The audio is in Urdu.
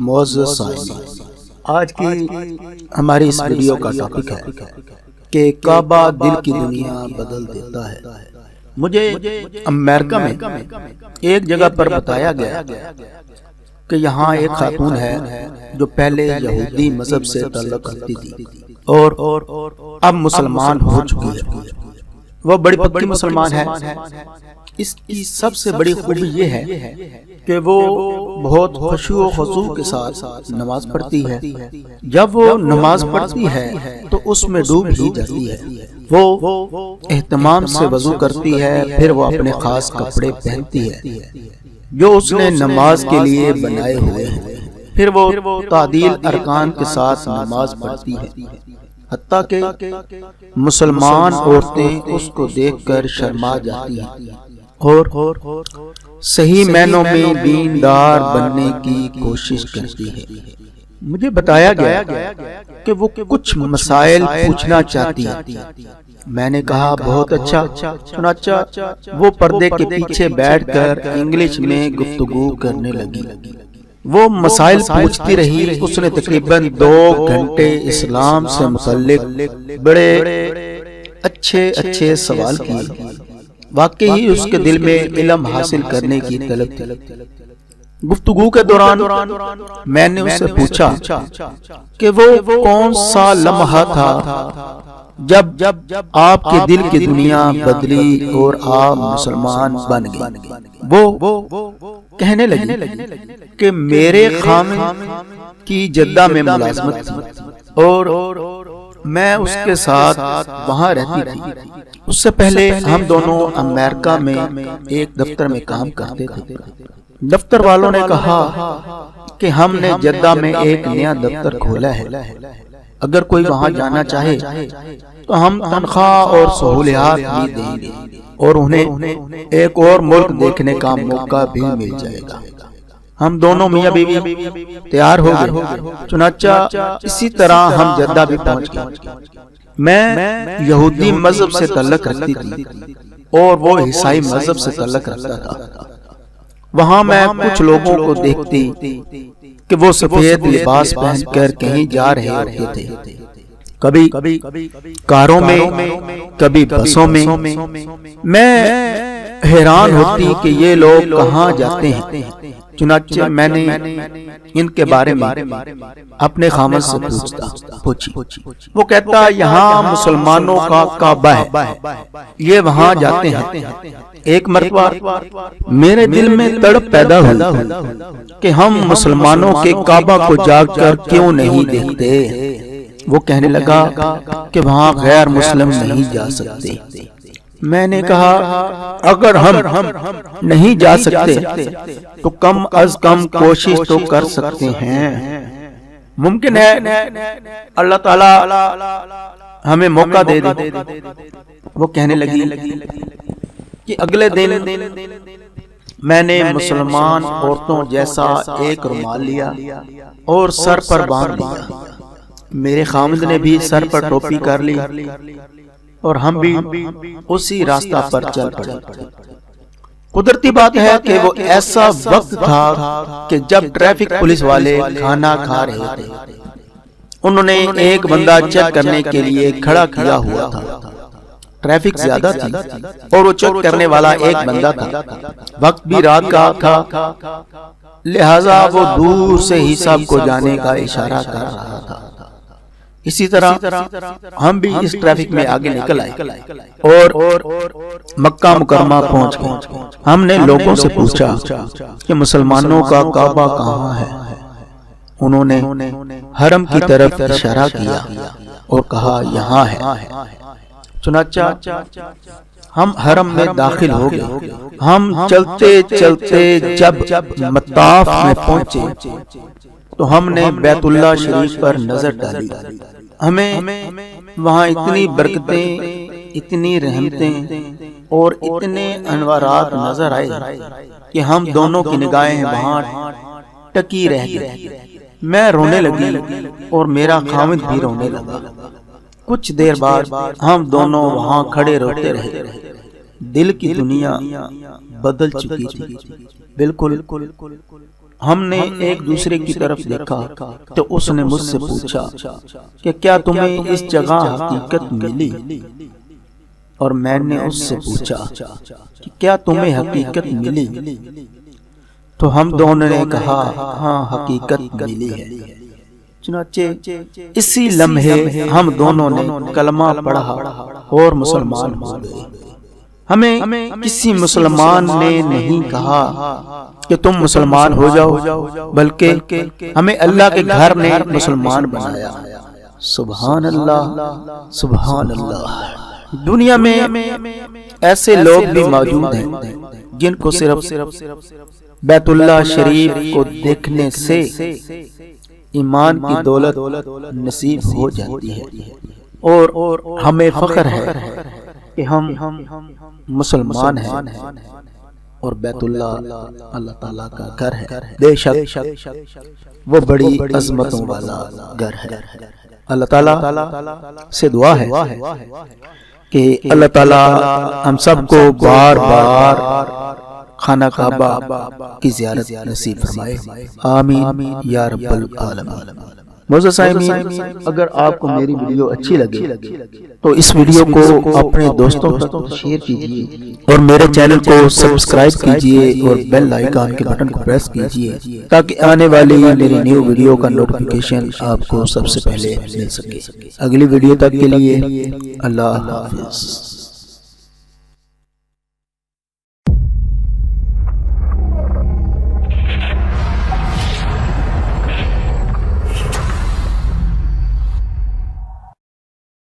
معزز سامعین، آج کی ہماری اس ویڈیو کا ٹاپک ہے کہ کعبہ دل کی دنیا بدل دیتا ہے۔ مجھے امریکہ میں ایک جگہ پر بتایا گیا کہ یہاں ایک خاتون ہے جو پہلے یہودی مذہب سے تعلق رکھتی تھی اور اب مسلمان ہو چکی ہے۔ وہ بڑی پکی مسلمان ہے۔ اس کی سب سے بڑی خوبی یہ ہے کہ وہ بہت خشوع و خضوع کے ساتھ نماز پڑھتی ہے۔ جب وہ نماز پڑھتی ہے تو اس میں ڈوب ہی جاتی ہے۔ وہ اہتمام سے وضو کرتی ہے، پھر وہ اپنے خاص کپڑے پہنتی ہے جو اس نے نماز کے لیے بنائے ہوئے ہیں، پھر وہ تعدیل ارکان کے ساتھ نماز پڑھتی ہے، حتیٰ کہ مسلمان عورتیں اس کو دیکھ کر شرما جاتی ہیں اور صحیح معنوں میں دیندار بننے کی کوشش کرتی ہے۔ مجھے بتایا گیا کہ وہ کچھ مسائل پوچھنا چاہتی ہے۔ میں نے کہا بہت اچھا۔ چنانچہ وہ پردے کے پیچھے بیٹھ کر انگلش میں گفتگو کرنے لگی۔ وہ مسائل پوچھتی رہی۔ اس نے تقریباً 2 گھنٹے اسلام سے متعلق بڑے اچھے سوال کیے۔ واقعی اس کے دل میں علم حاصل کرنے کی طلب تھی۔ گفتگو کے دوران میں نے اس سے پوچھا کہ وہ کون سا لمحہ تھا جب آپ کے دل کی دنیا بدلی اور آپ مسلمان بن گئے۔ وہ کہنے لگی کہ میرے خامن کی جدہ میں ملازمت تھی اور میں اس کے ساتھ وہاں رہتی تھی۔ اس سے پہلے ہم دونوں امریکہ میں ایک دفتر میں کام کرتے تھے۔ دفتر والوں نے کہا کہ ہم نے جدہ میں ایک نیا دفتر کھولا ہے، اگر کوئی وہاں جانا چاہے تو ہم تنخواہ اور سہولیات بھی دیں گے اور انہیں ایک اور ملک دیکھنے کا موقع بھی مل جائے گا۔ ہم دونوں میاں بیوی تیار ہو گئے۔ چنانچہ اسی طرح ہم جدہ بھی پہنچ گئے۔ میں یہودی مذہب سے تعلق رکھتی تھی اور وہ عیسائی مذہب سے تعلق رکھتا تھا۔ وہاں میں کچھ لوگوں کو دیکھتی کہ وہ سفید لباس پہن کر کہیں جا رہے ہوتے تھے، کبھی کاروں میں، کبھی بسوں میں۔ میں حیران ہوتی کہ یہ لوگ کہاں جاتے ہیں۔ چنانچہ میں نے ان کے بارے میں اپنے خامن سے پوچھی۔ وہ کہتا یہاں مسلمانوں کا کعبہ ہے، یہ وہاں جاتے ہیں۔ ایک مرتبہ میرے دل میں تڑپ پیدا ہوئی کہ ہم مسلمانوں کے کعبہ کو جا کر کیوں نہیں دیکھتے۔ وہ کہنے لگا کہ وہاں غیر مسلم نہیں جا سکتے۔ میں نے کہا اگر ہم نہیں جا سکتے تو کم از کم کوشش تو کر سکتے ہیں۔ ممکن ہے اللہ تعالی ہمیں موقع دے دے۔ وہ کہنے لگی کہ اگلے دن میں نے مسلمان عورتوں جیسا ایک رومال لیا اور سر پر باندھ لیا۔ میرے خامد نے بھی سر پر ٹوپی کر لی اور ہم بھی اسی راستہ پر چل پڑے۔ قدرتی بات ہے کہ وہ ایسا وقت تھا کہ جب ٹریفک پولیس والے کھانا کھا رہے تھے۔ انہوں نے ایک بندہ چیک کرنے کے لیے کھڑا کیا ہوا تھا۔ ٹریفک زیادہ تھی اور وہ چیک کرنے والا ایک بندہ تھا۔ وقت بھی رات کا تھا، لہٰذا وہ دور سے ہی سب کو جانے کا اشارہ کر رہا تھا۔ اسی طرح ہم بھی اس ٹریفک میں آگے نکل آئے اور مکہ مکرمہ پہنچ گئے۔ ہم نے لوگوں سے پوچھا کہ مسلمانوں کا کعبہ کہاں ہے۔ انہوں نے حرم کی طرف اشارہ کیا اور کہا یہاں ہے۔ چنانچہ ہم حرم میں داخل ہو گئے۔ ہم چلتے چلتے جب مطاف میں پہنچے تو ہم نے بیت اللہ شریف پر نظر ڈالی۔ ہمیں وہاں اتنی برکتیں، اتنی رحمتیں اور اتنے انوارات نظر آئے کہ ہم دونوں کی نگاہیں وہاں ٹکی رہ گئی۔ میں رونے لگی اور میرا خامد بھی رونے لگا۔ کچھ دیر بعد ہم دونوں وہاں کھڑے روتے رہے۔ دل کی دنیا بدل چکی تھی، بالکل ہم نے ایک دوسرے کی طرف دیکھا تو اس نے مجھ سے پوچھا کہ کیا تمہیں اس جگہ حقیقت ملی؟ اور میں نے اس سے پوچھا کہ کیا تمہیں حقیقت ملی؟ تو ہم دونوں نے کہا ہاں حقیقت ملی ہے۔ چنانچہ اسی لمحے ہم دونوں نے کلمہ پڑھا اور مسلمان ہو گئے۔ ہمیں کسی مسلمان نے نہیں کہا کہ تم مسلمان ہو جاؤ، بلکہ ہمیں اللہ کے گھر نے مسلمان بنایا۔ سبحان اللہ، سبحان اللہ۔ دنیا میں ایسے لوگ بھی موجود ہیں جن کو صرف بیت اللہ شریف کو دیکھنے سے ایمان کی دولت نصیب ہو جاتی ہے، اور ہمیں فخر ہے کہ ہم مسلمان ہیں اور بیت اللہ اللہ تعالیٰ کا گھر ہے۔ بے شک وہ بڑی عظمتوں والا گھر ہے۔ اللہ تعالیٰ سے دعا ہے کہ اللہ تعالیٰ ہم سب کو بار بار خانہ کعبہ کی زیارت نصیب فرمائے، آمین یا رب العالمین۔ معزز سامعین، اگر آپ کو میری ویڈیو اچھی لگے تو اس ویڈیو کو اپنے دوستوں تک شیئر کیجیے اور میرے چینل کو سبسکرائب کیجیے اور بیل آئیکن کے بٹن کو پریس کیجیے تاکہ آنے والی میری نیو ویڈیو کا نوٹیفیکیشن آپ کو سب سے پہلے مل سکے۔ اگلی ویڈیو تک کے لیے اللہ حافظ۔